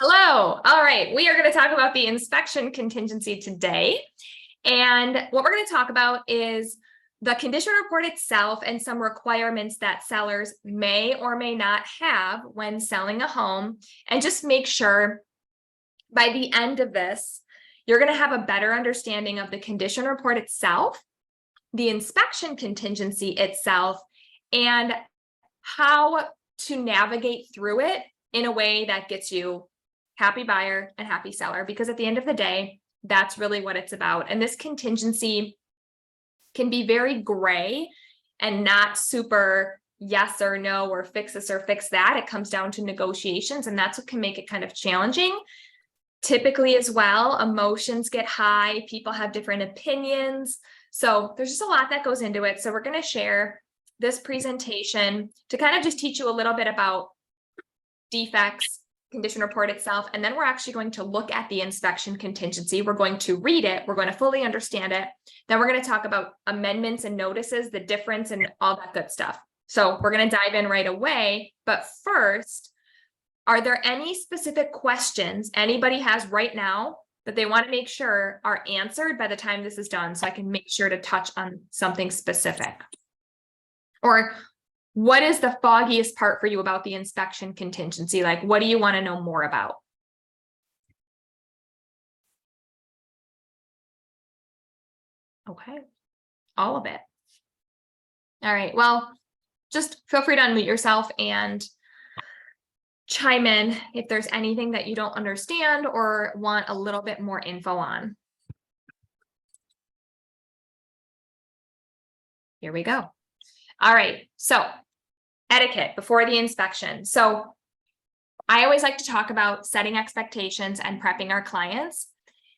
Hello. All right. We are going to talk about the inspection contingency today. And what we're going to talk about is the condition report itself and some requirements that sellers may or may not have when selling a home. And just make sure by the end of this, you're going to have a better understanding of the condition report itself, the inspection contingency itself, and how to navigate through it in a way that gets you happy buyer and happy seller, because at the end of the day, that's really what it's about. And this contingency can be very gray and not super yes or no, or fix this or fix that. It comes down to negotiations, and that's what can make it kind of challenging. Typically as well, emotions get high, people have different opinions. So there's just a lot that goes into it. So we're going to share this presentation to kind of just teach you a little bit about defects, condition report itself, and then we're actually going to look at the inspection contingency. We're going to read it, we're going to fully understand it. Then we're going to talk about amendments and notices, the difference, and all that good stuff. So we're going to dive in right away. But first, are there any specific questions anybody has right now that they want to make sure are answered by the time this is done, so I can make sure to touch on something specific? Or what is the foggiest part for you about the inspection contingency? Like, what do you want to know more about? Okay, all of it. All right, well, just feel free to unmute yourself and chime in if there's anything that you don't understand or want a little bit more info on. Here we go. All right, so etiquette before the inspection. So I always like to talk about setting expectations and prepping our clients.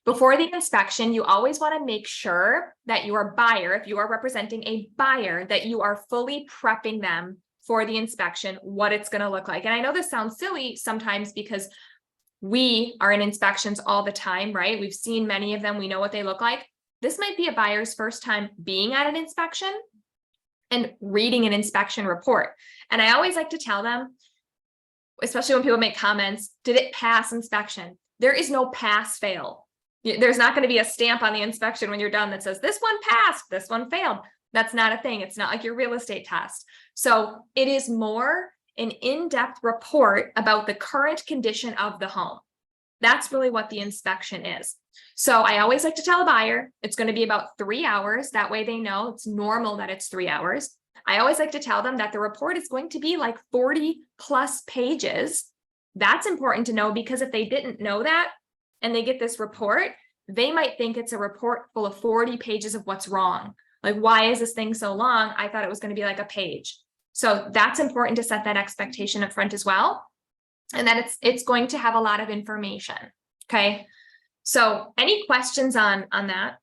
Before the inspection, you always want to make sure that your buyer, if you are representing a buyer, that you are fully prepping them for the inspection, what it's going to look like. And I know this sounds silly sometimes because we are in inspections all the time, right? We've seen many of them. We know what they look like. This might be a buyer's first time being at an inspection and reading an inspection report. And I always like to tell them, especially when people make comments, did it pass inspection? There is no pass fail. There's not going to be a stamp on the inspection when you're done that says this one passed, this one failed. That's not a thing. It's not like your real estate test. So it is more an in-depth report about the current condition of the home. That's really what the inspection is. So I always like to tell a buyer it's going to be about 3 hours. That way they know it's normal that it's 3 hours. I always like to tell them that the report is going to be like 40 plus pages. That's important to know, because if they didn't know that and they get this report, they might think it's a report full of 40 pages of what's wrong. Like, why is this thing so long? I thought it was going to be like a page. So that's important to set that expectation up front as well. And that it's going to have a lot of information. Okay. So any questions on that?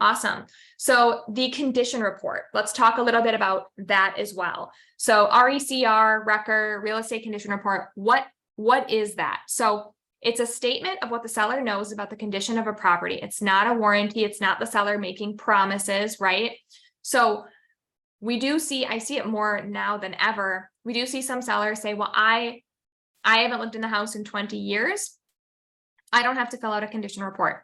Awesome. So the condition report, let's talk a little bit about that as well. So RECR, RECR, real estate condition report, what is that? So it's a statement of what the seller knows about the condition of a property. It's not a warranty. It's not the seller making promises, right? So we do see, I see it more now than ever. We do see some sellers say, well, I haven't lived in the house in 20 years. I don't have to fill out a condition report.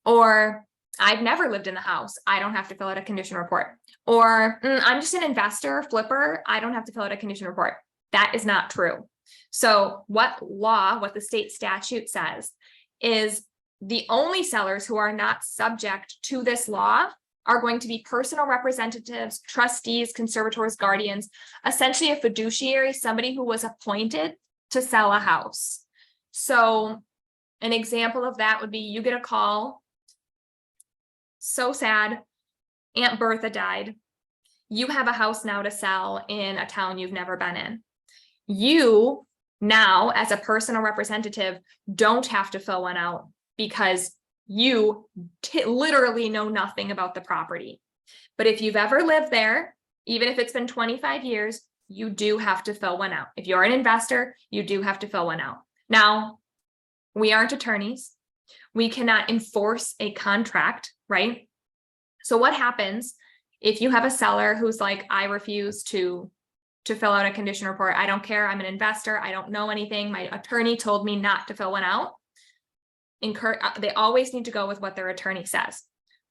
Or I've never lived in the house. I don't have to fill out a condition report. Or I'm just an investor, flipper. I don't have to fill out a condition report. That is not true. So what the state statute says is the only sellers who are not subject to this law are going to be personal representatives, trustees, conservators, guardians, essentially a fiduciary, somebody who was appointed to sell a house. So an example of that would be you get a call, so sad, Aunt Bertha died. You have a house now to sell in a town you've never been in. You now, as a personal representative, don't have to fill one out because you literally know nothing about the property. But if you've ever lived there, even if it's been 25 years, you do have to fill one out. If you're an investor, you do have to fill one out. Now, we aren't attorneys. We cannot enforce a contract, right? So what happens if you have a seller who's like, I refuse to to fill out a condition report. I don't care. I'm an investor. I don't know anything. My attorney told me not to fill one out. They always need to go with what their attorney says.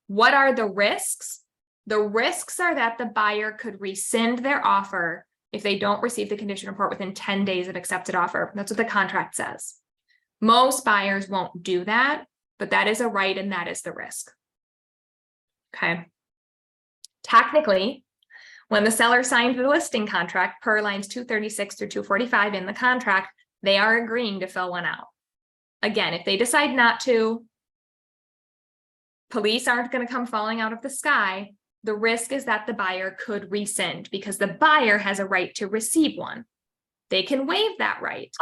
What are the risks? The risks are that the buyer could rescind their offer if they don't receive the condition report within 10 days of accepted offer. That's what the contract says. Most buyers won't do that, but that is a right and that is the risk. Okay. Technically, when the seller signed the listing contract per lines 236 through 245 in the contract, they are agreeing to fill one out. Again, if they decide not to, police aren't going to come falling out of the sky. The risk is that the buyer could rescind because the buyer has a right to receive one. They can waive that right.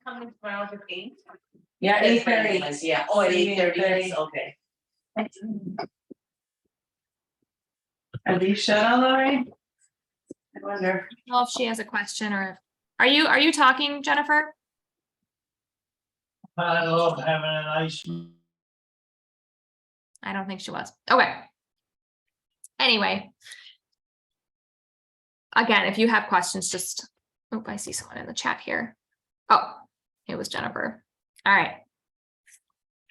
Coming tomorrow at 8? Yeah, It's 8:30. nice, yeah, oh, at 8:30, okay. Are these shut all right? I wonder. Well, if she has a question or are you talking, Jennifer? I love having an ice. I don't think she was. Okay. Anyway. Again, if you have questions, just, oh, I see someone in the chat here. Oh, it was Jennifer. All right.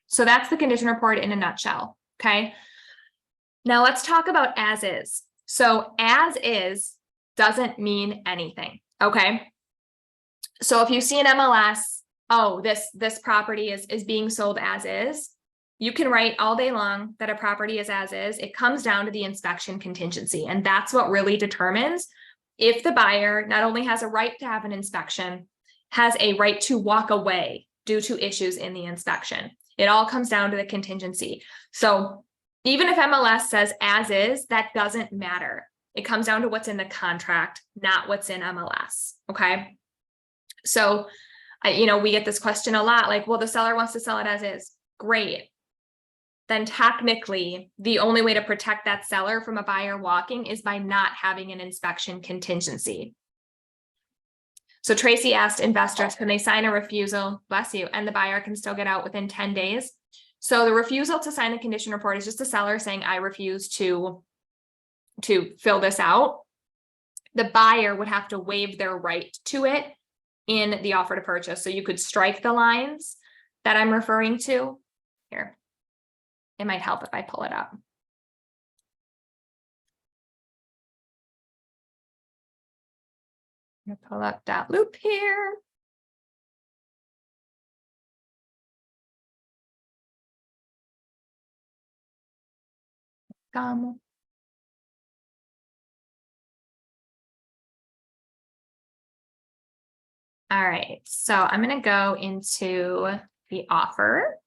So that's the condition report in a nutshell. Okay. Now let's talk about as is. So as is doesn't mean anything. Okay. So if you see an MLS, oh, this property is being sold as is, you can write all day long that a property is as is. It comes down to the inspection contingency. And that's what really determines if the buyer not only has a right to have an inspection, has a right to walk away due to issues in the inspection. It all comes down to the contingency. So even if MLS says as is, that doesn't matter. It comes down to what's in the contract, not what's in MLS. Okay. So, we get this question a lot, like, well, the seller wants to sell it as is. Great. Then technically, the only way to protect that seller from a buyer walking is by not having an inspection contingency. So Tracy asked investors, can they sign a refusal, bless you, and the buyer can still get out within 10 days? So the refusal to sign the condition report is just a seller saying, I refuse to fill this out. The buyer would have to waive their right to it in the offer to purchase. So you could strike the lines that I'm referring to here. It might help if I pull it up. I'm gonna pull up that loop here. All right, so I'm going to go into the offer.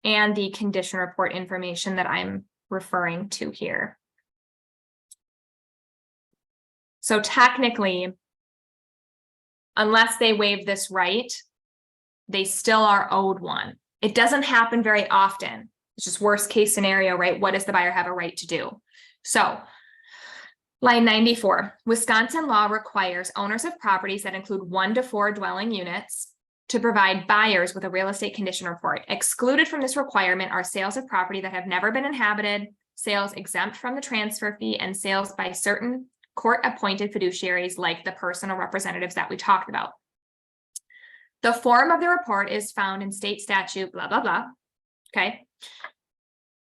And the condition report information that I'm referring to here. So technically, unless they waive this right, they still are owed one. It doesn't happen very often. It's just worst case scenario, right? What does the buyer have a right to do? So line 94, Wisconsin law requires owners of properties that include 1 to 4 dwelling units to provide buyers with a real estate condition report. Excluded from this requirement are sales of property that have never been inhabited, sales exempt from the transfer fee, and sales by certain court-appointed fiduciaries like the personal representatives that we talked about. The form of the report is found in state statute, blah, blah, blah. Okay.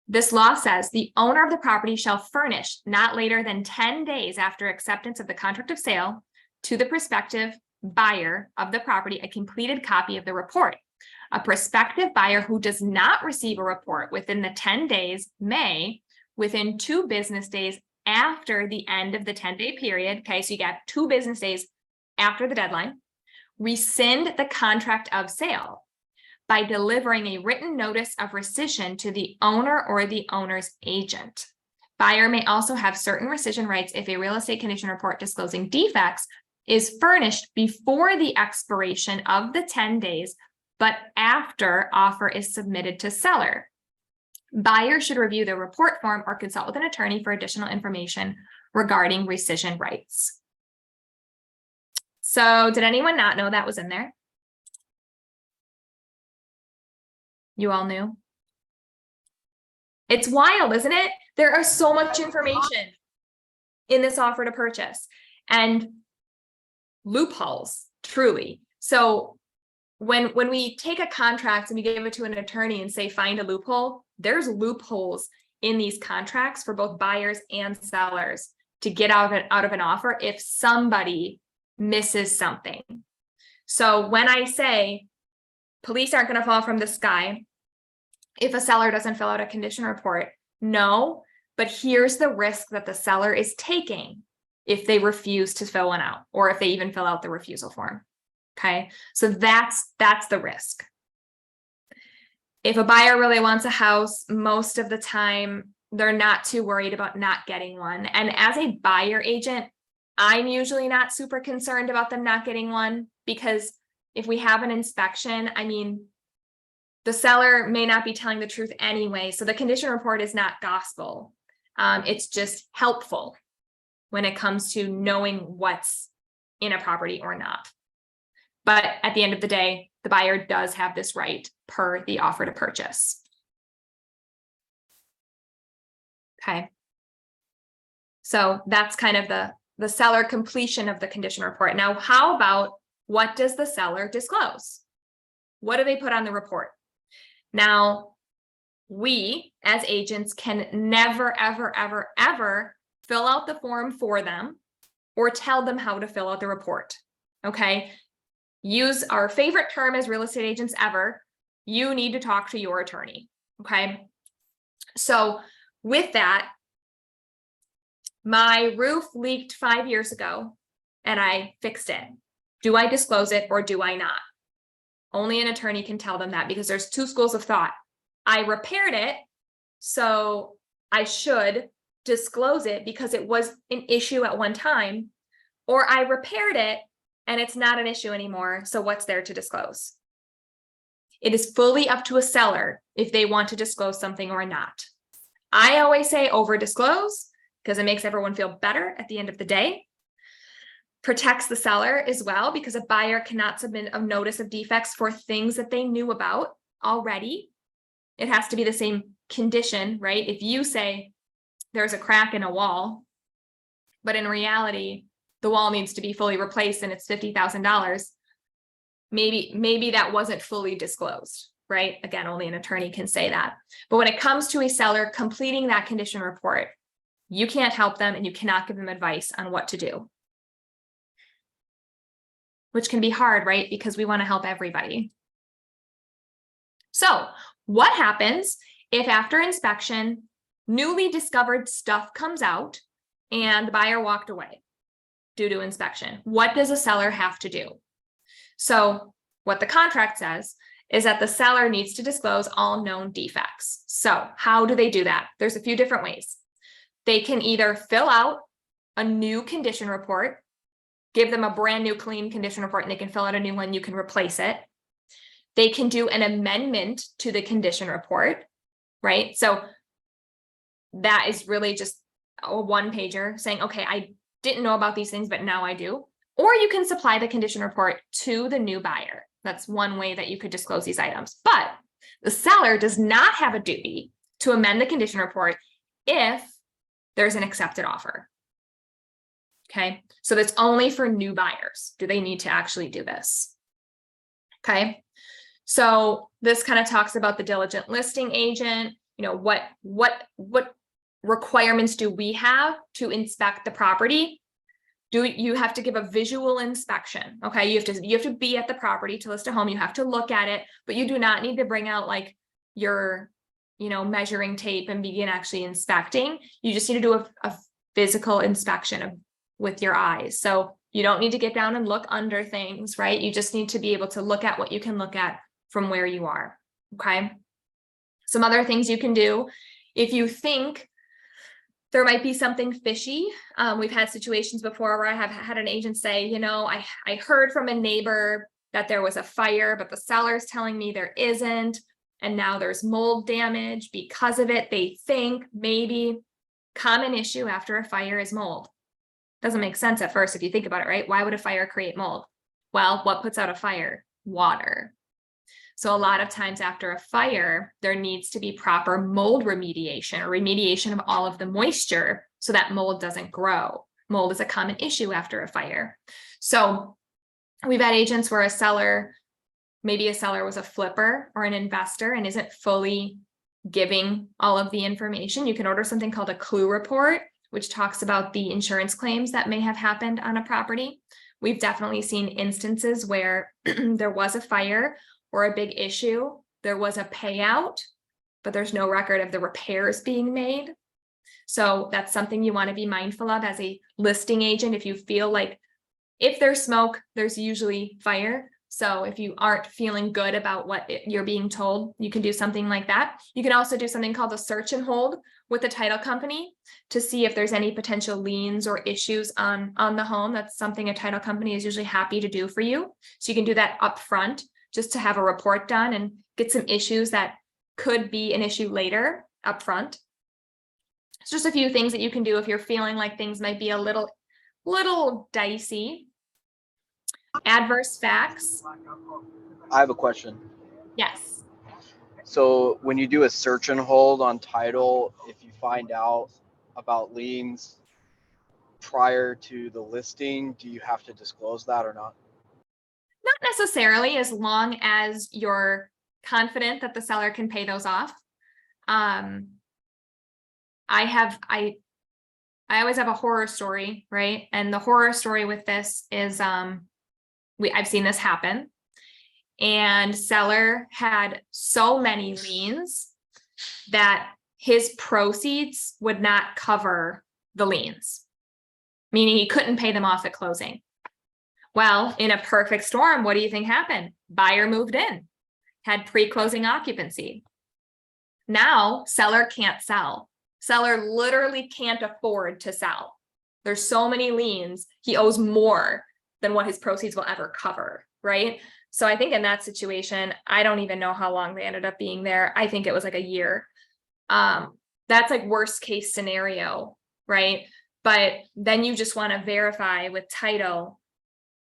This law says the owner of the property shall furnish not later than 10 days after acceptance of the contract of sale to the prospective buyer of the property a completed copy of the report. A prospective buyer who does not receive a report within the 10 days may, within 2 business days after the end of the 10-day period, okay, so you got 2 business days after the deadline, rescind the contract of sale by delivering a written notice of rescission to the owner or the owner's agent. Buyer may also have certain rescission rights if a real estate condition report disclosing defects is furnished before the expiration of the 10 days, but after offer is submitted to seller. Buyer should review the report form or consult with an attorney for additional information regarding rescission rights. So did anyone not know that was in there? You all knew? It's wild, isn't it? There are so much information in this offer to purchase and loopholes, truly. So when we take a contract and we give it to an attorney and say, find a loophole, there's loopholes in these contracts for both buyers and sellers to get out of an offer if somebody misses something. So when I say police aren't going to fall from the sky if a seller doesn't fill out a condition report, no, but here's the risk that the seller is taking if they refuse to fill one out, or if they even fill out the refusal form. Okay, so that's the risk. If a buyer really wants a house, most of the time they're not too worried about not getting one. And as a buyer agent, I'm usually not super concerned about them not getting one, because if we have an inspection, I mean, the seller may not be telling the truth anyway. So the condition report is not gospel. It's just helpful when it comes to knowing what's in a property or not. But at the end of the day, the buyer does have this right per the offer to purchase. Okay. So that's kind of the seller completion of the condition report. Now, how about what does the seller disclose? What do they put on the report? Now, we as agents can never, ever, ever, ever fill out the form for them or tell them how to fill out the report. Okay. Use our favorite term as real estate agents ever. You need to talk to your attorney. Okay. So with that, my roof leaked 5 years ago and I fixed it. Do I disclose it or do I not? Only an attorney can tell them that, because there's two schools of thought. I repaired it, so I should disclose it because it was an issue at one time, or I repaired it and it's not an issue anymore, so what's there to disclose? It is fully up to a seller if they want to disclose something or not. I always say over disclose because it makes everyone feel better at the end of the day. Protects the seller as well, because a buyer cannot submit a notice of defects for things that they knew about already. It has to be the same condition, right? If you say there's a crack in a wall, but in reality, the wall needs to be fully replaced and it's $50,000, maybe that wasn't fully disclosed, right? Again, only an attorney can say that. But when it comes to a seller completing that condition report, you can't help them and you cannot give them advice on what to do. Which can be hard, right? Because we want to help everybody. So what happens if after inspection, newly discovered stuff comes out and the buyer walked away due to inspection? What does a seller have to do? So what the contract says is that the seller needs to disclose all known defects. So how do they do that? There's a few different ways. They can either fill out a new condition report, give them a brand new clean condition report, and they can fill out a new one. You can replace it. They can do an amendment to the condition report, right? So that is really just a one pager saying, okay, I didn't know about these things, but now I do. Or you can supply the condition report to the new buyer. That's one way that you could disclose these items. But the seller does not have a duty to amend the condition report if there's an accepted offer. Okay, so that's only for new buyers. Do they need to actually do this? Okay, so this kind of talks about the diligent listing agent. You know, what requirements do we have to inspect the property? Do you have to give a visual inspection? Okay, you have to be at the property to list a home. You have to look at it, but you do not need to bring out like your, measuring tape and begin actually inspecting. You just need to do a physical inspection with your eyes. So you don't need to get down and look under things, right? You just need to be able to look at what you can look at from where you are. Okay. Some other things you can do if you think there might be something fishy. We've had situations before where I have had an agent say, I heard from a neighbor that there was a fire, but the seller's telling me there isn't. And now there's mold damage because of it. They think maybe common issue after a fire is mold. Doesn't make sense at first if you think about it, right? Why would a fire create mold? Well, what puts out a fire? Water. So a lot of times after a fire, there needs to be proper mold remediation or remediation of all of the moisture so that mold doesn't grow. Mold is a common issue after a fire. So we've had agents where maybe a seller was a flipper or an investor and isn't fully giving all of the information. You can order something called a clue report, which talks about the insurance claims that may have happened on a property. We've definitely seen instances where there was a fire or a big issue, there was a payout, but there's no record of the repairs being made. So that's something you want to be mindful of as a listing agent. If you feel like if there's smoke, there's usually fire. So if you aren't feeling good about what you're being told, you can do something like that. You can also do something called a search and hold with the title company to see if there's any potential liens or issues on the home. That's something a title company is usually happy to do for you. So you can do that up front just to have a report done and get some issues that could be an issue later up front. It's just a few things that you can do if you're feeling like things might be a little dicey. Adverse facts. I have a question. Yes. So when you do a search and hold on title, if you find out about liens prior to the listing, do you have to disclose that or not? Not necessarily, as long as you're confident that the seller can pay those off. I always have a horror story, right? And the horror story with this is I've seen this happen. And seller had so many liens that his proceeds would not cover the liens, meaning he couldn't pay them off at closing. Well, in a perfect storm, what do you think happened? Buyer moved in, had pre-closing occupancy. Now seller can't sell. Seller literally can't afford to sell. There's so many liens, he owes more than what his proceeds will ever cover, right? So I think in that situation, I don't even know how long they ended up being there. I think it was like a year. That's like worst case scenario, right? But then you just want to verify with title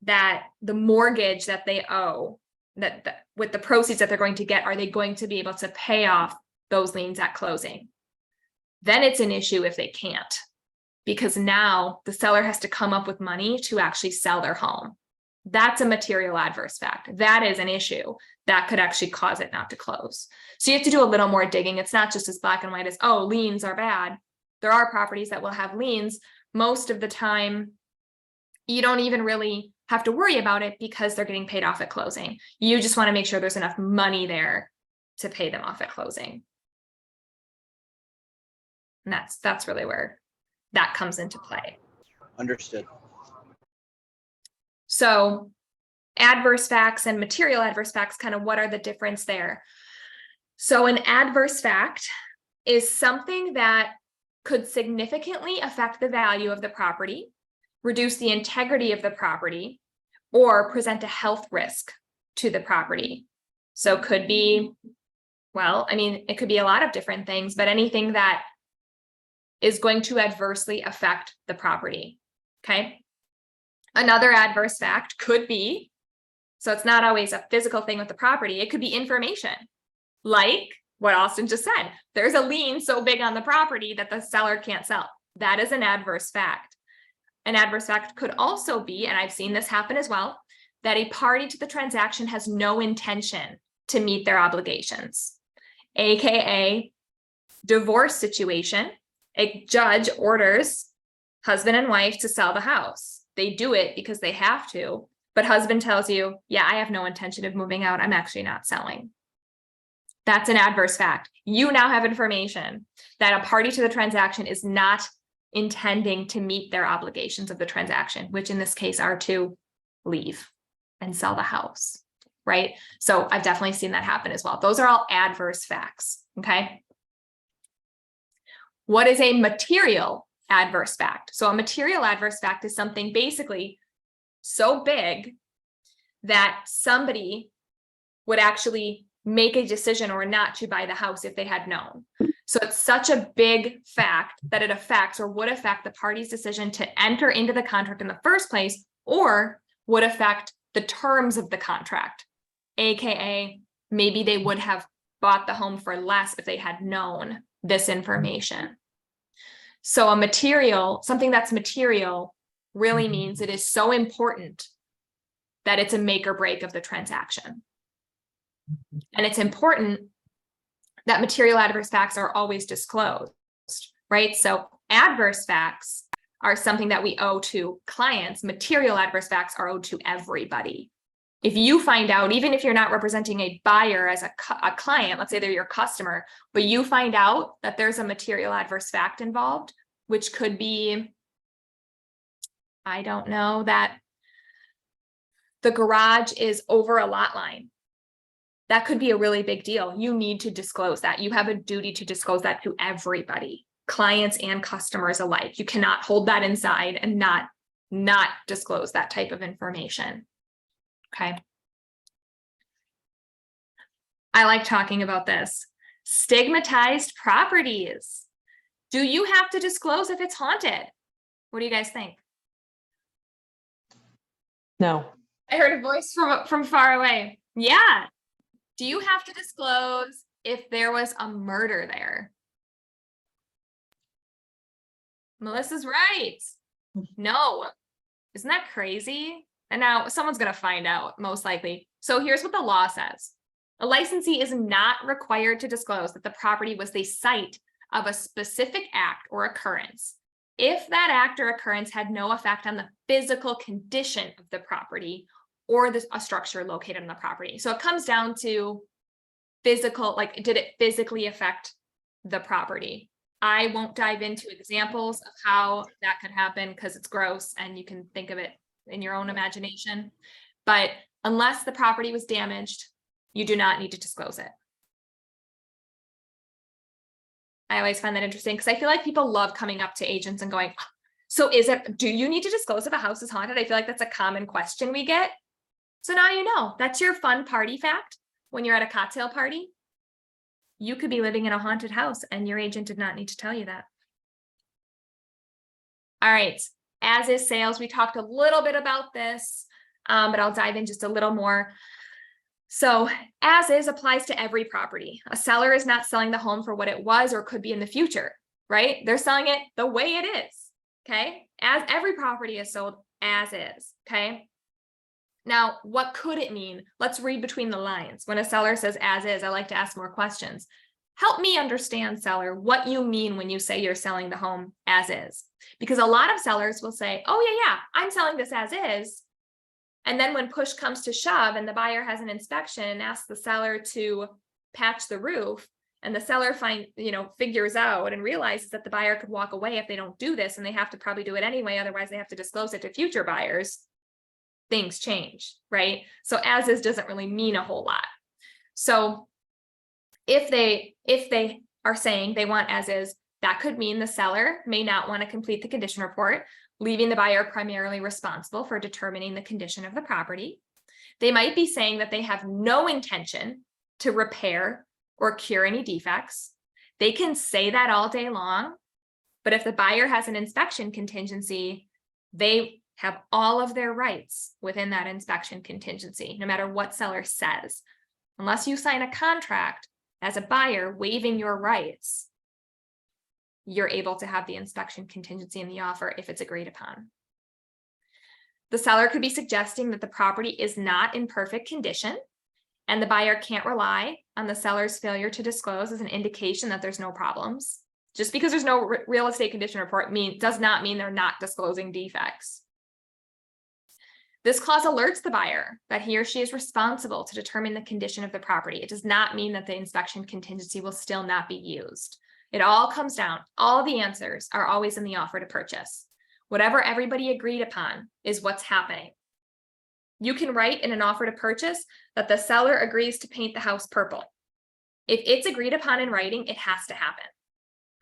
that the mortgage that they owe, that with the proceeds that they're going to get, are they going to be able to pay off those liens at closing? Then it's an issue if they can't, because now the seller has to come up with money to actually sell their home. That's a material adverse fact. That is an issue that could actually cause it not to close. So you have to do a little more digging. It's not just as black and white as, oh, liens are bad. There are properties that will have liens. Most of the time, you don't even really have to worry about it because they're getting paid off at closing. You just want to make sure there's enough money there to pay them off at closing. And that's really where that comes into play. Understood. So adverse facts and material adverse facts, kind of what are the difference there? So an adverse fact is something that could significantly affect the value of the property, reduce the integrity of the property, or present a health risk to the property. So could be, well, I mean, it could be a lot of different things, but anything that is going to adversely affect the property, okay? Another adverse fact could be, so it's not always a physical thing with the property, it could be information, like what Austin just said. There's a lien so big on the property that the seller can't sell. That is an adverse fact. An adverse fact could also be, and I've seen this happen as well, that a party to the transaction has no intention to meet their obligations, AKA divorce situation. A judge orders husband and wife to sell the house. They do it because they have to, but husband tells you, yeah, I have no intention of moving out. I'm actually not selling. That's an adverse fact. You now have information that a party to the transaction is not intending to meet their obligations of the transaction, which in this case are to leave and sell the house, right? So I've definitely seen that happen as well. Those are all adverse facts, okay? What is a material adverse fact? So a material adverse fact is something basically so big that somebody would actually make a decision or not to buy the house if they had known. So it's such a big fact that it affects or would affect the party's decision to enter into the contract in the first place, or would affect the terms of the contract, AKA maybe they would have bought the home for less if they had known this information. So a material, something that's material, really means it is so important that it's a make or break of the transaction. And it's important that material adverse facts are always disclosed, right? So adverse facts are something that we owe to clients. Material adverse facts are owed to everybody. If you find out, even if you're not representing a buyer as a client, let's say they're your customer, but you find out that there's a material adverse fact involved, which could be, I don't know, that the garage is over a lot line. That could be a really big deal. You need to disclose that. You have a duty to disclose that to everybody, clients and customers alike. You cannot hold that inside and not disclose that type of information. Okay. I like talking about this. Stigmatized properties. Do you have to disclose if it's haunted? What do you guys think? No. I heard a voice from far away. Yeah. Do you have to disclose if there was a murder there? Melissa's right. No. Isn't that crazy? And now someone's going to find out, most likely. So here's what the law says. A licensee is not required to disclose that the property was the site of a specific act or occurrence if that act or occurrence had no effect on the physical condition of the property or a structure located on the property. So it comes down to physical, like, did it physically affect the property? I won't dive into examples of how that could happen because it's gross and you can think of it in your own imagination. But unless the property was damaged, you do not need to disclose it. I always find that interesting because I feel like people love coming up to agents and going, so do you need to disclose if a house is haunted? I feel like that's a common question we get. So now you know, that's your fun party fact. When you're at a cocktail party, you could be living in a haunted house and your agent did not need to tell you that. All right, as is sales, we talked a little bit about this, but I'll dive in just a little more. So as is applies to every property. A seller is not selling the home for what it was or could be in the future, right? They're selling it the way it is, okay? As every property is sold as is, okay? Now, what could it mean? Let's read between the lines. When a seller says as is, I like to ask more questions. Help me understand, seller, what you mean when you say you're selling the home as is. Because a lot of sellers will say, oh yeah, I'm selling this as is. And then when push comes to shove and the buyer has an inspection and asks the seller to patch the roof, and the seller figures out and realizes that the buyer could walk away if they don't do this, and they have to probably do it anyway, otherwise they have to disclose it to future buyers, things change, right? So as is doesn't really mean a whole lot. So if they are saying they want as is, that could mean the seller may not want to complete the condition report, leaving the buyer primarily responsible for determining the condition of the property. They might be saying that they have no intention to repair or cure any defects. They can say that all day long, but if the buyer has an inspection contingency, they have all of their rights within that inspection contingency, no matter what seller says. Unless you sign a contract as a buyer waiving your rights, you're able to have the inspection contingency in the offer if it's agreed upon. The seller could be suggesting that the property is not in perfect condition and the buyer can't rely on the seller's failure to disclose as an indication that there's no problems. Just because there's no real estate condition report does not mean they're not disclosing defects. This clause alerts the buyer that he or she is responsible to determine the condition of the property. It does not mean that the inspection contingency will still not be used. It all comes down, all the answers are always in the offer to purchase. Whatever everybody agreed upon is what's happening. You can write in an offer to purchase that the seller agrees to paint the house purple. If it's agreed upon in writing, it has to happen.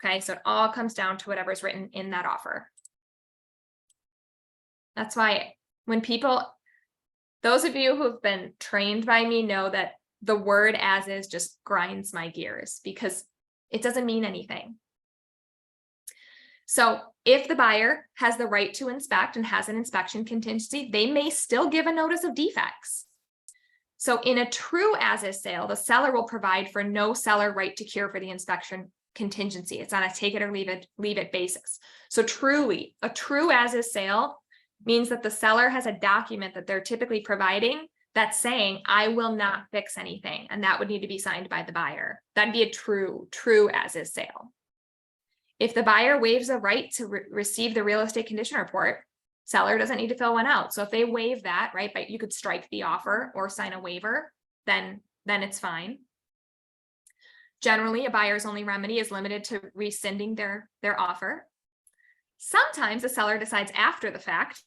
Okay, so it all comes down to whatever's written in that offer. That's why when those of you who've been trained by me know that the word as is just grinds my gears because it doesn't mean anything. So if the buyer has the right to inspect and has an inspection contingency, they may still give a notice of defects. So in a true as-is sale, the seller will provide for no seller right to cure for the inspection contingency. It's on a take it or leave it basis. So truly, a true as-is sale means that the seller has a document that they're typically providing that's saying, I will not fix anything. And that would need to be signed by the buyer. That'd be a true as-is sale. If the buyer waives a right to receive the real estate condition report, seller doesn't need to fill one out. So if they waive that, right, but you could strike the offer or sign a waiver, then it's fine. Generally, a buyer's only remedy is limited to rescinding their offer. Sometimes the seller decides after the fact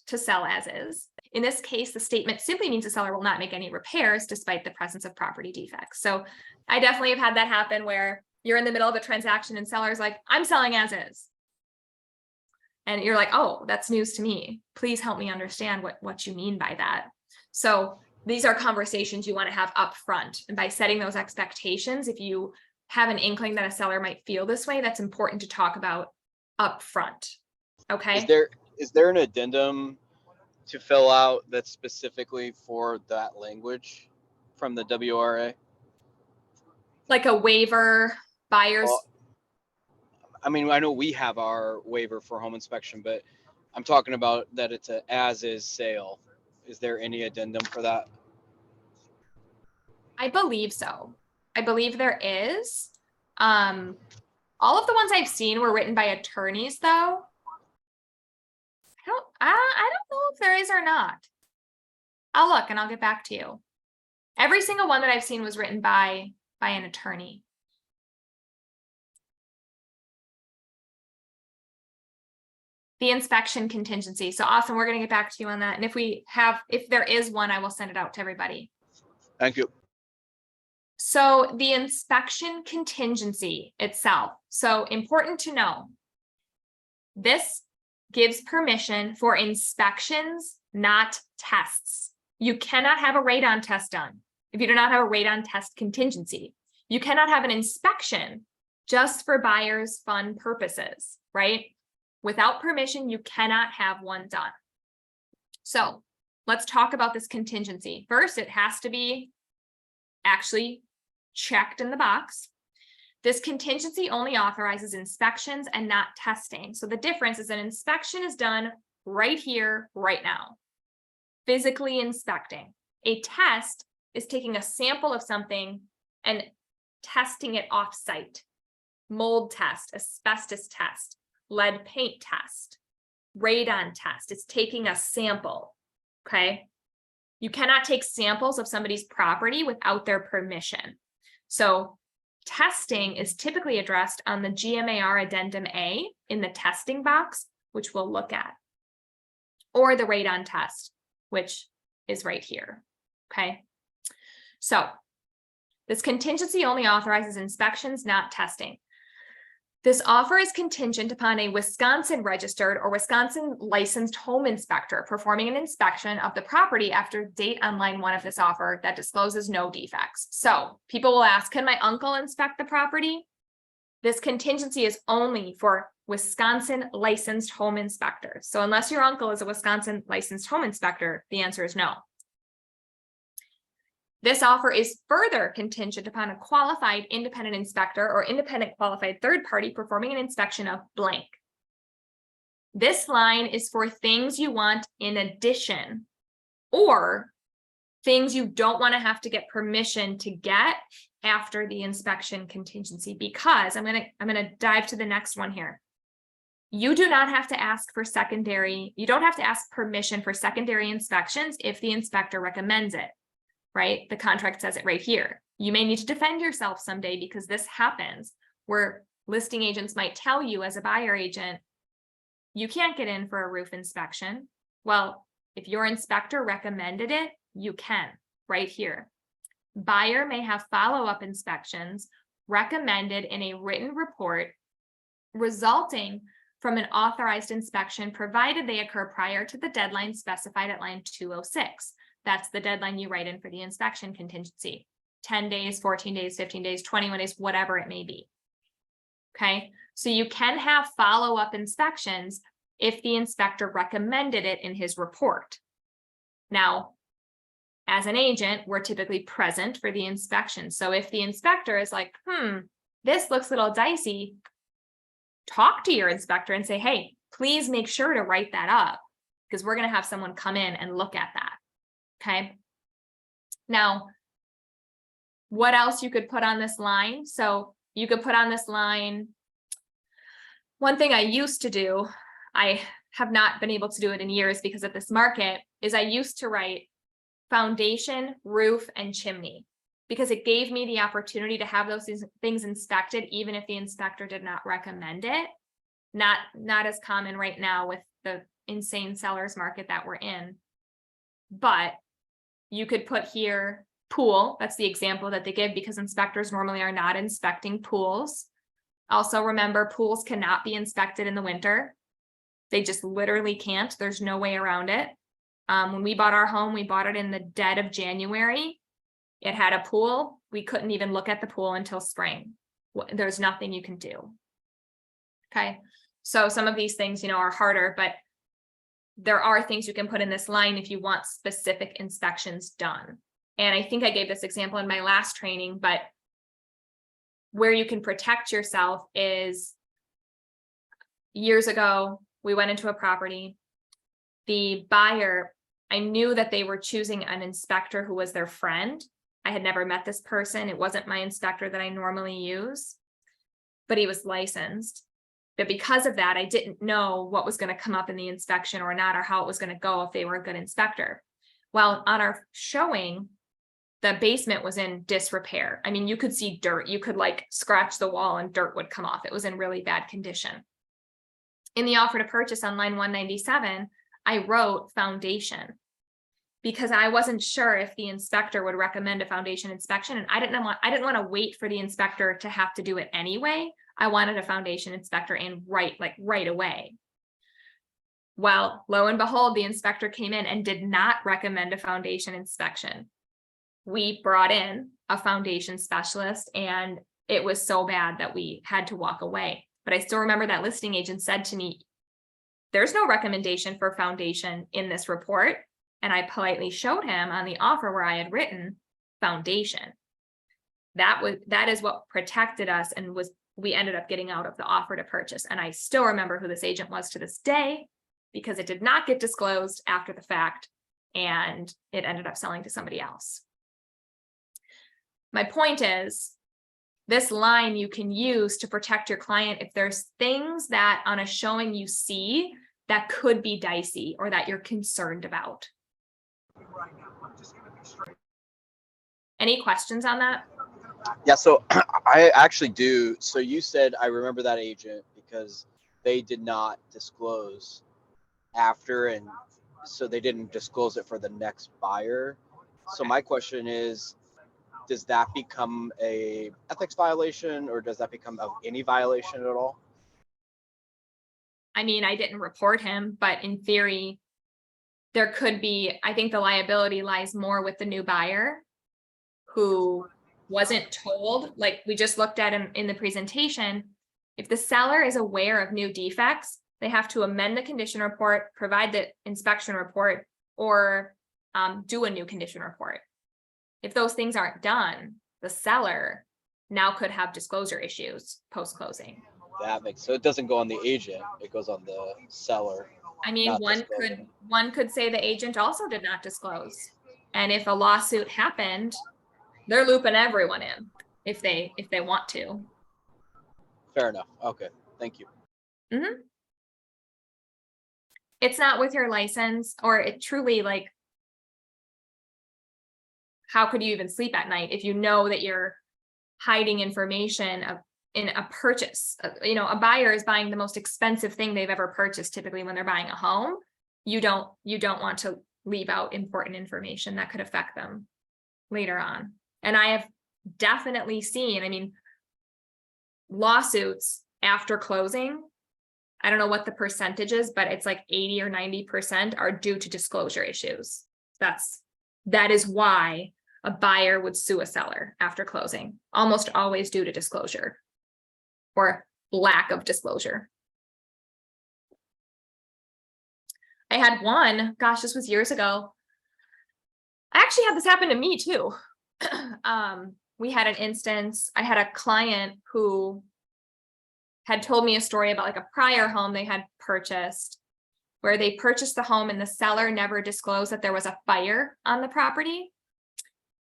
to sell as is. In this case, the statement simply means the seller will not make any repairs despite the presence of property defects. So I definitely have had that happen where you're in the middle of a transaction and seller's like, I'm selling as is. And you're like, oh, that's news to me. Please help me understand what you mean by that. So these are conversations you want to have up front. And by setting those expectations, if you have an inkling that a seller might feel this way, that's important to talk about up front. Okay. Is there an addendum to fill out that's specifically for that language from the WRA? Like a waiver, buyers. Well, I mean, I know we have our waiver for home inspection, but I'm talking about that it's a as-is sale. Is there any addendum for that? I believe so. I believe there is. All of the ones I've seen were written by attorneys, though. I don't know if there is or not. I'll look and I'll get back to you. Every single one that I've seen was written by an attorney. The inspection contingency. So awesome. We're going to get back to you on that. And if there is one, I will send it out to everybody. Thank you. So the inspection contingency itself. So important to know. This gives permission for inspections, not tests. You cannot have a radon test done if you do not have a radon test contingency. You cannot have an inspection just for buyers' fun purposes, right? Without permission, you cannot have one done. So let's talk about this contingency. First, it has to be actually checked in the box. This contingency only authorizes inspections and not testing. So the difference is an inspection is done right here, right now, physically inspecting. A test is taking a sample of something and testing it off-site. Mold test, asbestos test, lead paint test, radon test. It's taking a sample, okay? You cannot take samples of somebody's property without their permission. So testing is typically addressed on the GMAR Addendum A in the testing box, which we'll look at, or the radon test, which is right here, okay? So this contingency only authorizes inspections, not testing. This offer is contingent upon a Wisconsin registered or Wisconsin licensed home inspector performing an inspection of the property after date on line 1 of this offer that discloses no defects. So people will ask, can my uncle inspect the property? This contingency is only for Wisconsin licensed home inspectors. So unless your uncle is a Wisconsin licensed home inspector, the answer is no. This offer is further contingent upon a qualified independent inspector or independent qualified third party performing an inspection of blank. This line is for things you want in addition or things you don't want to have to get permission to get after the inspection contingency, because I'm going to dive to the next one here. You do not have to ask for you don't have to ask permission for secondary inspections if the inspector recommends it. Right? The contract says it right here. You may need to defend yourself someday because this happens where listing agents might tell you as a buyer agent, you can't get in for a roof inspection. Well, if your inspector recommended it, you can right here. Buyer may have follow-up inspections recommended in a written report resulting from an authorized inspection provided they occur prior to the deadline specified at line 206. That's the deadline you write in for the inspection contingency. 10 days, 14 days, 15 days, 21 days, whatever it may be. Okay, so you can have follow-up inspections if the inspector recommended it in his report. Now, as an agent, we're typically present for the inspection. So if the inspector is like, this looks a little dicey, talk to your inspector and say, hey, please make sure to write that up because we're going to have someone come in and look at that. Okay. Now, what else you could put on this line? So you could put on this line. One thing I used to do, I have not been able to do it in years because of this market, is I used to write foundation, roof, and chimney, because it gave me the opportunity to have those things inspected, even if the inspector did not recommend it. Not as common right now with the insane sellers market that we're in. But you could put here pool. That's the example that they give because inspectors normally are not inspecting pools. Also remember, pools cannot be inspected in the winter. They just literally can't. There's no way around it. When we bought our home, we bought it in the dead of January. It had a pool. We couldn't even look at the pool until spring. There's nothing you can do. Okay. So some of these things, are harder, but there are things you can put in this line if you want specific inspections done. And I think I gave this example in my last training, but where you can protect yourself is years ago, we went into a property. The buyer, I knew that they were choosing an inspector who was their friend. I had never met this person. It wasn't my inspector that I normally use, but he was licensed. But because of that, I didn't know what was going to come up in the inspection or not, or how it was going to go if they were a good inspector. Well, on our showing, the basement was in disrepair. I mean, you could see dirt. You could scratch the wall and dirt would come off. It was in really bad condition. In the offer to purchase on line 197, I wrote foundation because I wasn't sure if the inspector would recommend a foundation inspection. And I didn't want to wait for the inspector to have to do it anyway. I wanted a foundation inspector in right away. Well, lo and behold, the inspector came in and did not recommend a foundation inspection. We brought in a foundation specialist and it was so bad that we had to walk away. But I still remember that listing agent said to me, there's no recommendation for foundation in this report. And I politely showed him on the offer where I had written foundation. That is what protected us and we ended up getting out of the offer to purchase. And I still remember who this agent was to this day because it did not get disclosed after the fact and it ended up selling to somebody else. My point is, this line you can use to protect your client if there's things that on a showing you see that could be dicey or that you're concerned about. Any questions on that? Yeah, so I actually do. So you said, I remember that agent because they did not disclose after, and so they didn't disclose it for the next buyer. So my question is, does that become a ethics violation or does that become any violation at all? I mean, I didn't report him, but in theory, there could be, I think the liability lies more with the new buyer who wasn't told, like we just looked at in the presentation. If the seller is aware of new defects, they have to amend the condition report, provide the inspection report, or do a new condition report. If those things aren't done, the seller now could have disclosure issues post-closing. That makes, so it doesn't go on the agent, it goes on the seller. I mean, one could say the agent also did not disclose. And if a lawsuit happened, they're looping everyone in if they want to. Fair enough. Okay, thank you. Mm-hmm. It's not with your license, or it truly how could you even sleep at night if you know that you're hiding information in a purchase? A buyer is buying the most expensive thing they've ever purchased. Typically when they're buying a home, you don't want to leave out important information that could affect them later on. And I have definitely seen, lawsuits after closing, I don't know what the percentage is, but it's 80 or 90% are due to disclosure issues. That is why a buyer would sue a seller after closing, almost always due to disclosure or lack of disclosure. I had one, gosh, this was years ago. I actually had this happen to me too. We had an instance, I had a client who had told me a story about like a prior home they had purchased, where they purchased the home and the seller never disclosed that there was a fire on the property.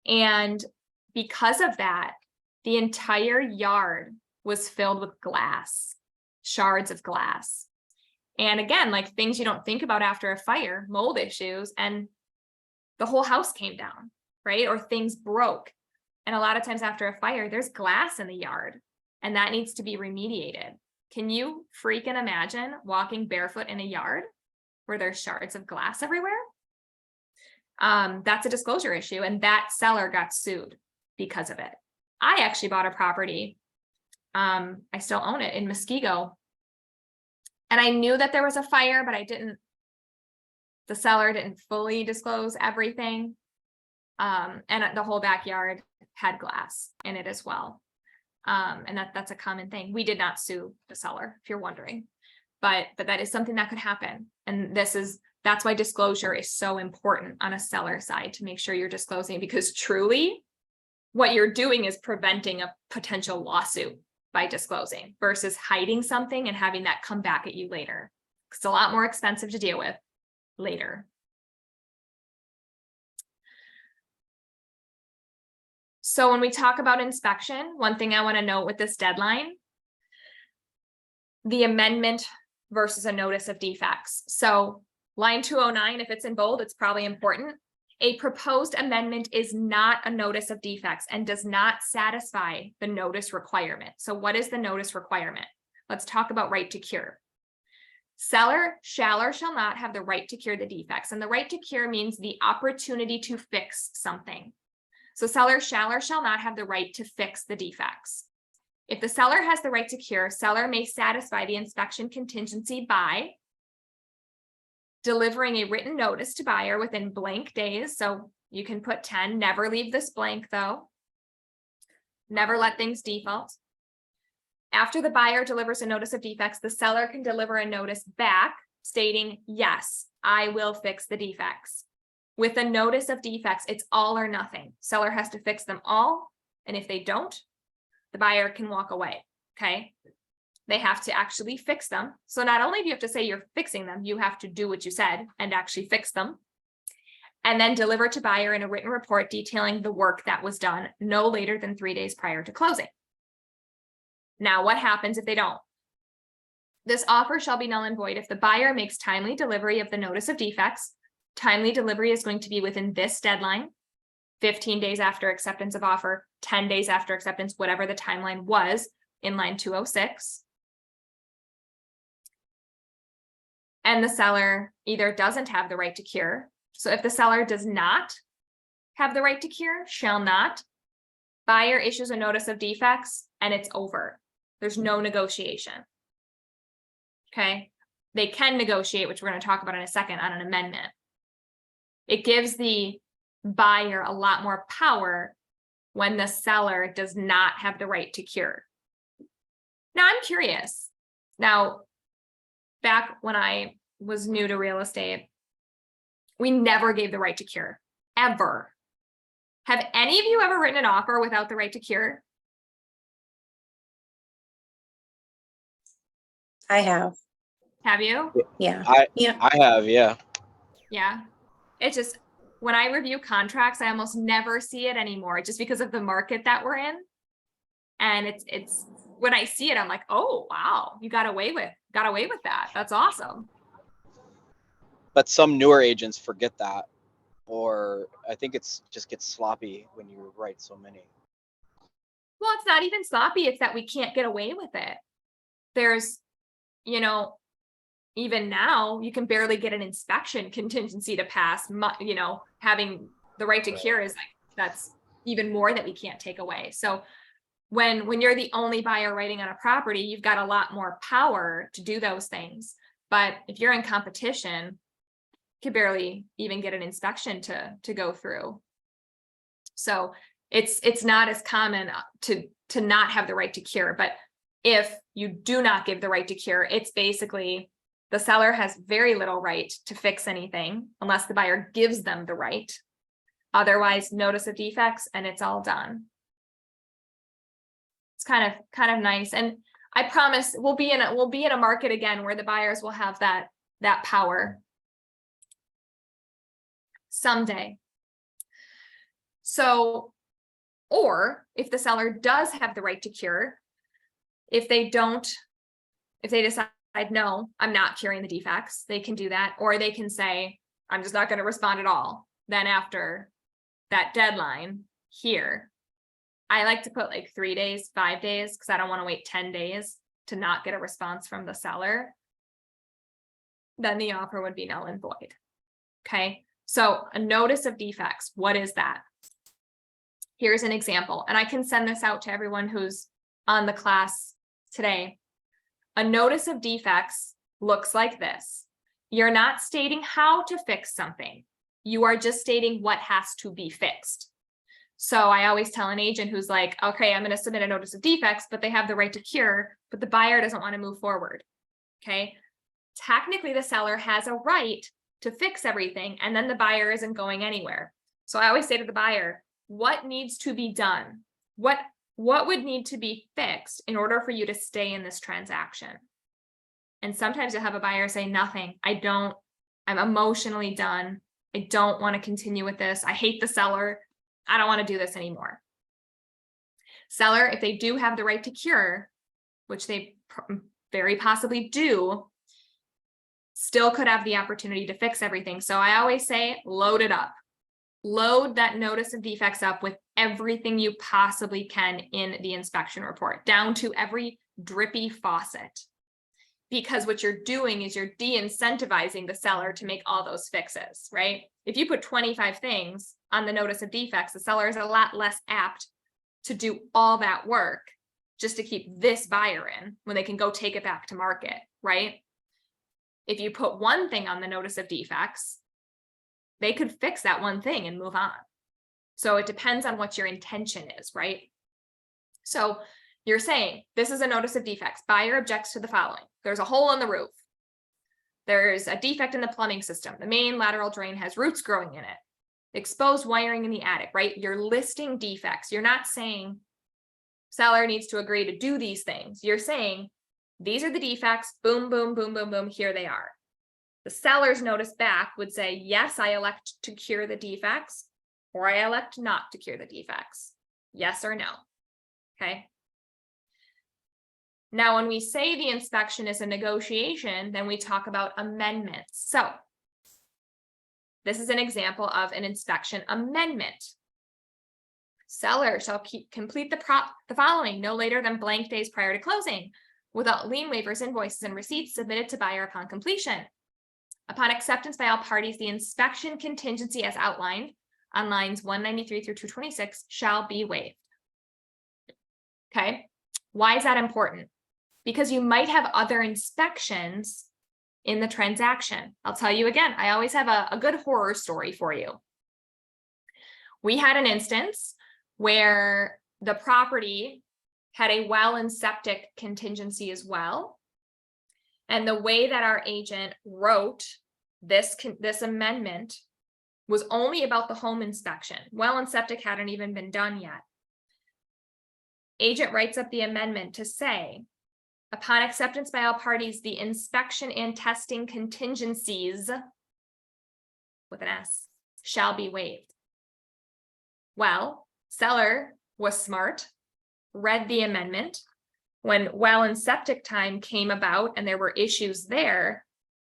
And because of that, the entire yard was filled with glass, shards of glass. And again, like things you don't think about after a fire, mold issues, and the whole house came down, right? Or things broke. And a lot of times after a fire, there's glass in the yard and that needs to be remediated. Can you freaking imagine walking barefoot in a yard where there's shards of glass everywhere? That's a disclosure issue, and that seller got sued because of it. I actually bought a property. I still own it in Muskego. And I knew that there was a fire, but the seller didn't fully disclose everything. And the whole backyard had glass in it as well. And that's a common thing. We did not sue the seller, if you're wondering, but that is something that could happen. And that's why disclosure is so important on a seller side, to make sure you're disclosing, because truly what you're doing is preventing a potential lawsuit by disclosing versus hiding something and having that come back at you later. It's a lot more expensive to deal with later. So when we talk about inspection, one thing I want to note with this deadline, the amendment versus a notice of defects. So line 209, if it's in bold, it's probably important. A proposed amendment is not a notice of defects and does not satisfy the notice requirement. So what is the notice requirement? Let's talk about right to cure. Seller shall or shall not have the right to cure the defects. And the right to cure means the opportunity to fix something. So seller shall or shall not have the right to fix the defects. If the seller has the right to cure, seller may satisfy the inspection contingency by delivering a written notice to buyer within blank days. So you can put 10, never leave this blank though. Never let things default. After the buyer delivers a notice of defects, the seller can deliver a notice back stating, yes, I will fix the defects. With a notice of defects, it's all or nothing. Seller has to fix them all. And if they don't, the buyer can walk away, okay? They have to actually fix them. So not only do you have to say you're fixing them, you have to do what you said and actually fix them. And then deliver to buyer in a written report detailing the work that was done no later than 3 days prior to closing. Now, what happens if they don't? This offer shall be null and void if the buyer makes timely delivery of the notice of defects. Timely delivery is going to be within this deadline, 15 days after acceptance of offer, 10 days after acceptance, whatever the timeline was in line 206. And the seller either doesn't have the right to cure. So if the seller does not have the right to cure, shall not, buyer issues a notice of defects and it's over. There's no negotiation. Okay. They can negotiate, which we're going to talk about in a second, on an amendment. It gives the buyer a lot more power when the seller does not have the right to cure. Now, I'm curious. Now, back when I was new to real estate, we never gave the right to cure, ever. Have any of you ever written an offer without the right to cure? I have. Have you? Yeah. I Yeah. I have, yeah. Yeah. It's just, when I review contracts, I almost never see it anymore just because of the market that we're in. And it's when I see it, I'm like, oh, wow, you got away with that. That's awesome. But some newer agents forget that, or I think it's just gets sloppy when you write so many. Well, it's not even sloppy. It's that we can't get away with it. There's, even now you can barely get an inspection contingency to pass, having the right to cure is like, that's even more that we can't take away. So when you're the only buyer writing on a property, you've got a lot more power to do those things. But if you're in competition, you can barely even get an inspection to go through. So it's not as common to not have the right to cure. But if you do not give the right to cure, it's basically the seller has very little right to fix anything unless the buyer gives them the right. Otherwise, notice of defects and it's all done. It's kind of nice. And I promise we'll be in a market again where the buyers will have that power someday. So, or if the seller does have the right to cure, if they decide, no, I'm not curing the defects, they can do that. Or they can say, I'm just not going to respond at all. Then after that deadline here, I like to put like 3 days, 5 days, because I don't want to wait 10 days to not get a response from the seller. Then the offer would be null and void. Okay. So a notice of defects, what is that? Here's an example, and I can send this out to everyone who's on the class today. A notice of defects looks like this. You're not stating how to fix something. You are just stating what has to be fixed. So I always tell an agent who's like, okay, I'm going to submit a notice of defects, but they have the right to cure, but the buyer doesn't want to move forward. Okay. Technically, the seller has a right to fix everything, and then the buyer isn't going anywhere. So I always say to the buyer, what needs to be done? What would need to be fixed in order for you to stay in this transaction? And sometimes you'll have a buyer say nothing. I'm emotionally done. I don't want to continue with this. I hate the seller. I don't want to do this anymore. Seller, if they do have the right to cure, which they very possibly do, still could have the opportunity to fix everything. So I always say, load it up. Load that notice of defects up with everything you possibly can in the inspection report, down to every drippy faucet. Because what you're doing is you're de-incentivizing the seller to make all those fixes, right? If you put 25 things on the notice of defects, the seller is a lot less apt to do all that work just to keep this buyer in when they can go take it back to market, right? If you put one thing on the notice of defects, they could fix that one thing and move on. So it depends on what your intention is, right? So you're saying, this is a notice of defects. Buyer objects to the following. There's a hole in the roof. There's a defect in the plumbing system. The main lateral drain has roots growing in it. Exposed wiring in the attic, right? You're listing defects. You're not saying seller needs to agree to do these things. You're saying, these are the defects. Boom, boom, boom, boom, boom. Here they are. The seller's notice back would say, yes, I elect to cure the defects, or I elect not to cure the defects. Yes or no. Okay. Now, when we say the inspection is a negotiation, then we talk about amendments. So this is an example of an inspection amendment. Seller shall complete the following no later than blank days prior to closing, without lien waivers, invoices, and receipts submitted to buyer upon completion. Upon acceptance by all parties, the inspection contingency as outlined on lines 193 through 226 shall be waived. Okay, why is that important? Because you might have other inspections in the transaction. I'll tell you again, I always have a good horror story for you. We had an instance where the property had a well and septic contingency as well. And the way that our agent wrote this amendment was only about the home inspection. Well and septic hadn't even been done yet. Agent writes up the amendment to say, upon acceptance by all parties, the inspection and testing contingencies, with an S, shall be waived. Well, seller was smart, read the amendment. When well and septic time came about and there were issues there,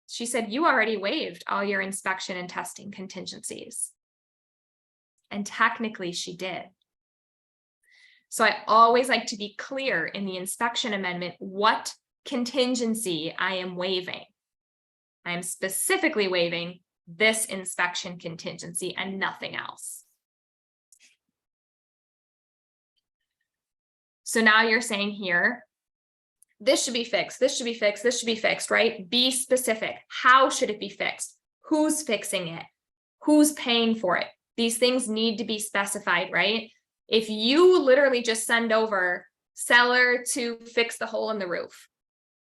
she said, you already waived all your inspection and testing contingencies. And technically she did. So I always like to be clear in the inspection amendment what contingency I am waiving. I am specifically waiving this inspection contingency and nothing else. So now you're saying here, this should be fixed, this should be fixed, this should be fixed, right? Be specific. How should it be fixed? Who's fixing it? Who's paying for it? These things need to be specified, right? If you literally just send over seller to fix the hole in the roof,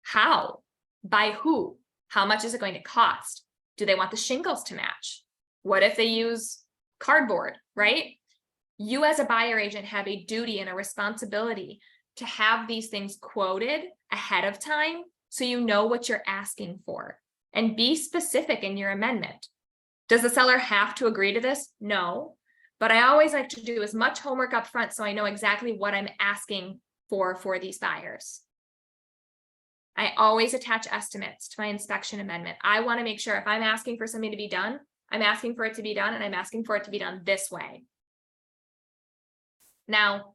how? By who? How much is it going to cost? Do they want the shingles to match? What if they use cardboard, right? You as a buyer agent have a duty and a responsibility to have these things quoted ahead of time so you know what you're asking for, and be specific in your amendment. Does the seller have to agree to this? No, but I always like to do as much homework up front so I know exactly what I'm asking for these buyers. I always attach estimates to my inspection amendment. I want to make sure if I'm asking for something to be done, I'm asking for it to be done, and I'm asking for it to be done this way. Now,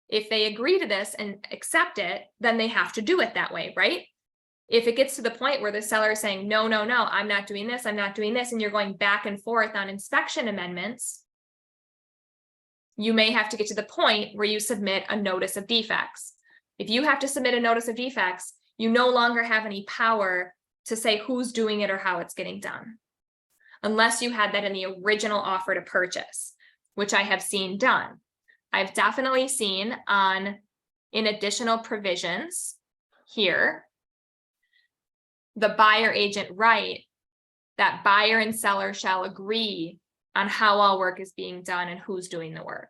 if they agree to this and accept it, then they have to do it that way, right? If it gets to the point where the seller is saying, no, no, no, I'm not doing this, I'm not doing this, and you're going back and forth on inspection amendments, you may have to get to the point where you submit a notice of defects. If you have to submit a notice of defects, you no longer have any power to say who's doing it or how it's getting done, unless you had that in the original offer to purchase, which I have seen done. I've definitely seen in additional provisions here, the buyer agent write that buyer and seller shall agree on how all work is being done and who's doing the work.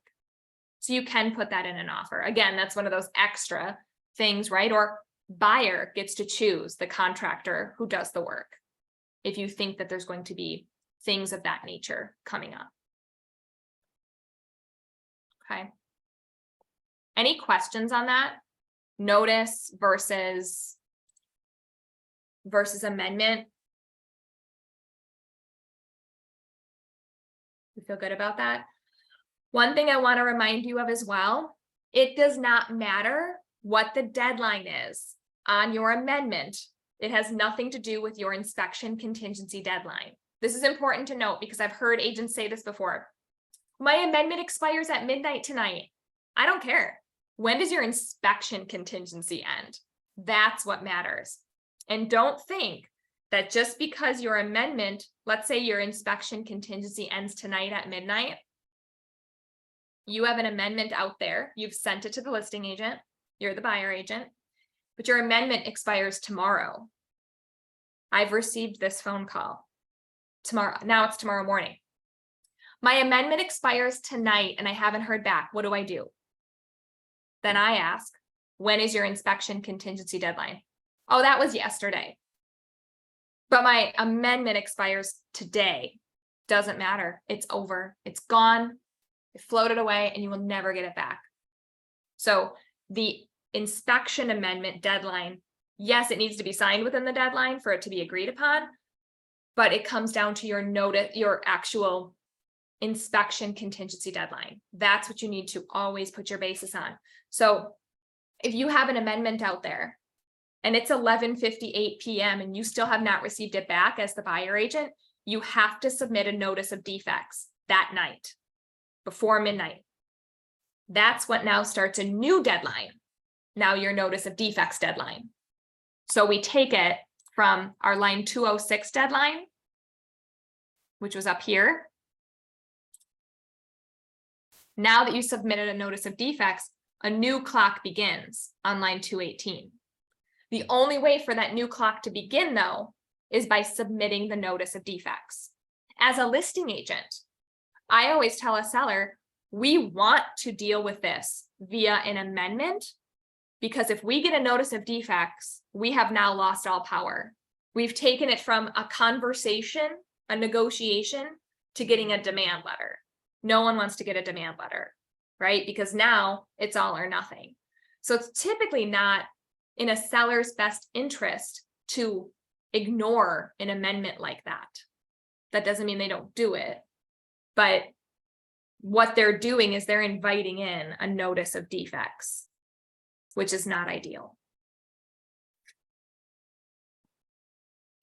So you can put that in an offer. Again, that's one of those extra things, right? Or buyer gets to choose the contractor who does the work, if you think that there's going to be things of that nature coming up. Okay. Any questions on that? Notice versus amendment? You feel good about that? One thing I want to remind you of as well, it does not matter what the deadline is on your amendment. It has nothing to do with your inspection contingency deadline. This is important to note because I've heard agents say this before. My amendment expires at midnight tonight. I don't care. When does your inspection contingency end? That's what matters. And don't think that just because your amendment, let's say your inspection contingency ends tonight at midnight, you have an amendment out there, you've sent it to the listing agent, you're the buyer agent, but your amendment expires tomorrow. I've received this phone call tomorrow. Now it's tomorrow morning. My amendment expires tonight and I haven't heard back. What do I do? Then I ask, when is your inspection contingency deadline? Oh, that was yesterday. But my amendment expires today. Doesn't matter. It's over. It's gone. It floated away and you will never get it back. So the inspection amendment deadline, yes, it needs to be signed within the deadline for it to be agreed upon, but it comes down to your actual inspection contingency deadline. That's what you need to always put your basis on. So if you have an amendment out there and it's 11:58 p.m. and you still have not received it back as the buyer agent, you have to submit a notice of defects that night before midnight. That's what now starts a new deadline. Now your notice of defects deadline. So we take it from our line 206 deadline, which was up here. Now that you submitted a notice of defects, a new clock begins on line 218. The only way for that new clock to begin, though, is by submitting the notice of defects. As a listing agent, I always tell a seller, we want to deal with this via an amendment, because if we get a notice of defects, we have now lost all power. We've taken it from a conversation, a negotiation, to getting a demand letter. No one wants to get a demand letter, right? Because now it's all or nothing. So it's typically not in a seller's best interest to ignore an amendment like that. That doesn't mean they don't do it, but what they're doing is they're inviting in a notice of defects, which is not ideal.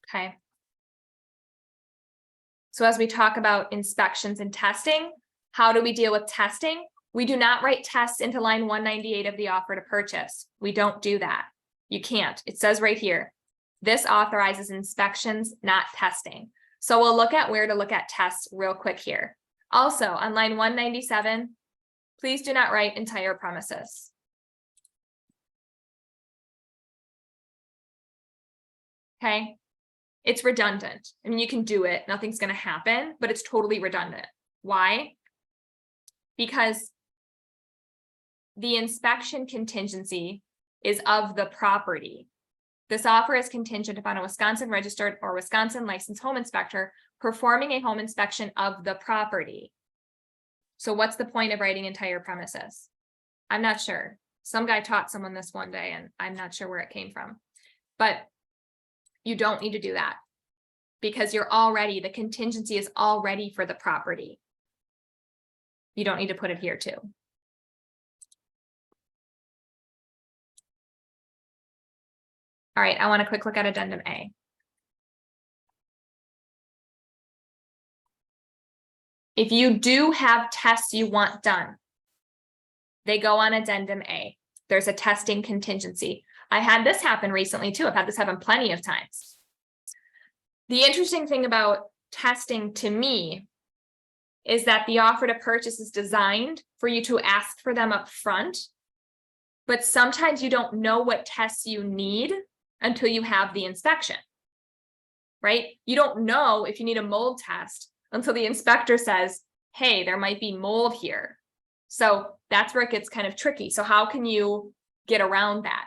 Okay. So as we talk about inspections and testing, how do we deal with testing? We do not write tests into line 198 of the offer to purchase. We don't do that. You can't. It says right here, this authorizes inspections, not testing. So we'll look at where to look at tests real quick here. Also on line 197, please do not write entire premises. Okay. It's redundant. I mean, you can do it. Nothing's going to happen, but it's totally redundant. Why? Because the inspection contingency is of the property. This offer is contingent upon a Wisconsin registered or Wisconsin licensed home inspector performing a home inspection of the property. So what's the point of writing entire premises? I'm not sure. Some guy taught someone this one day and I'm not sure where it came from. But you don't need to do that because the contingency is already for the property. You don't need to put it here too. All right, I want a quick look at addendum A. If you do have tests you want done, they go on addendum A. There's a testing contingency. I had this happen recently too. I've had this happen plenty of times. The interesting thing about testing to me is that the offer to purchase is designed for you to ask for them up front, but sometimes you don't know what tests you need until you have the inspection, right? You don't know if you need a mold test until the inspector says, hey, there might be mold here. So that's where it gets kind of tricky. So how can you get around that?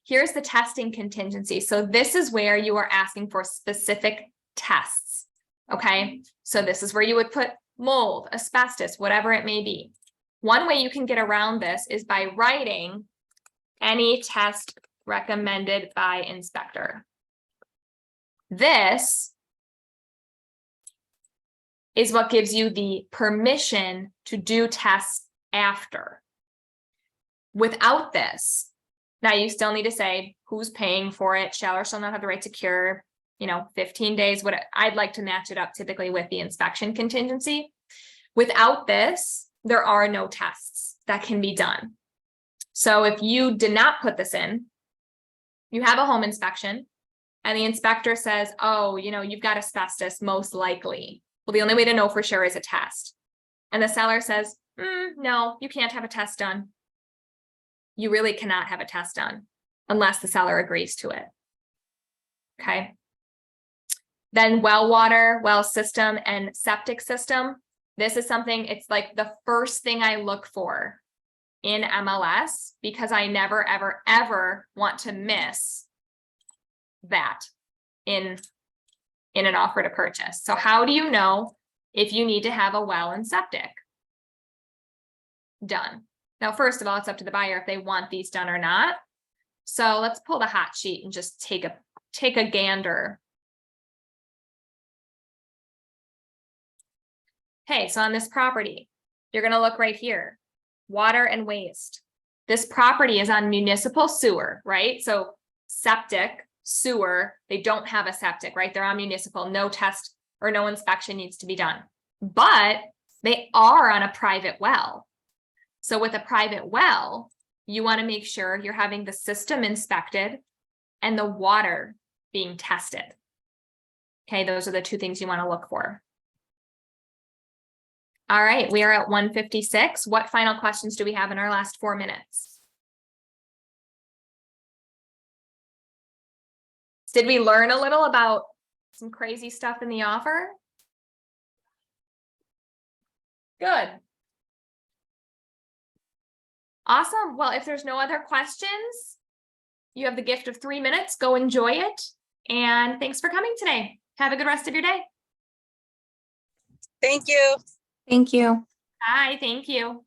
Here's the testing contingency. So this is where you are asking for specific tests, okay? So this is where you would put mold, asbestos, whatever it may be. One way you can get around this is by writing any test recommended by inspector. This is what gives you the permission to do tests after. Without this, now you still need to say who's paying for it, shall or shall not have the right to cure, 15 days, what I'd like to match it up typically with the inspection contingency. Without this, there are no tests that can be done. So if you did not put this in, you have a home inspection and the inspector says, oh, you've got asbestos most likely. Well, the only way to know for sure is a test. And the seller says, no, you can't have a test done. You really cannot have a test done unless the seller agrees to it. Okay. Then well water, well system, and septic system. This is something, it's like the first thing I look for in MLS because I never, ever, ever want to miss that in an offer to purchase. So how do you know if you need to have a well and septic done? Now, first of all, it's up to the buyer if they want these done or not. So let's pull the hot sheet and just take a gander. Okay, so on this property, you're going to look right here, water and waste. This property is on municipal sewer, right? So septic, sewer, they don't have a septic, right? They're on municipal, no test or no inspection needs to be done, but they are on a private well. So with a private well, you want to make sure you're having the system inspected and the water being tested. Okay, those are the two things you want to look for. All right, we are at 1:56. What final questions do we have in our last 4 minutes? Did we learn a little about some crazy stuff in the offer? Good. Awesome. Well, if there's no other questions, you have the gift of 3 minutes. Go enjoy it. And thanks for coming today. Have a good rest of your day. Thank you. Thank you. Bye. Thank you.